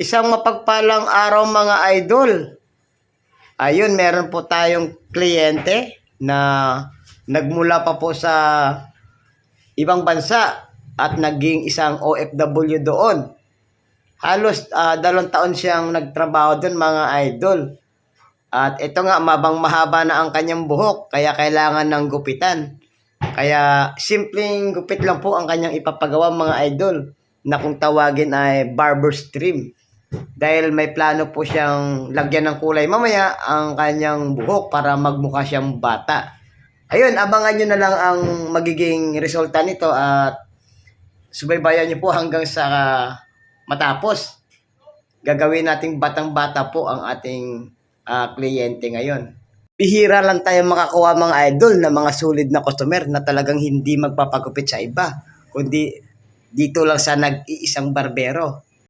Isang mapagpalang araw mga idol. Ayun, meron po tayong kliyente na nagmula pa po sa ibang bansa at naging isang OFW doon. Halos 2 taon siyang nagtrabaho doon mga idol. At ito nga, mabang mahaba na ang kanyang buhok, kaya kailangan ng gupitan. Kaya simpleng gupit lang po ang kanyang ipapagawa mga idol, na kung tawagin ay barber trim. Dahil may plano po siyang lagyan ng kulay mamaya ang kanyang buhok para magmukha siyang bata. Ayun, abangan nyo na lang ang magiging resulta nito at subaybayan nyo po hanggang sa matapos. Gagawin nating batang-bata po ang ating kliyente ngayon. Bihira lang tayo makakuha mga idol na mga solid na customer na talagang hindi magpapagupit sa iba, kundi dito lang sa nag-iisang barbero.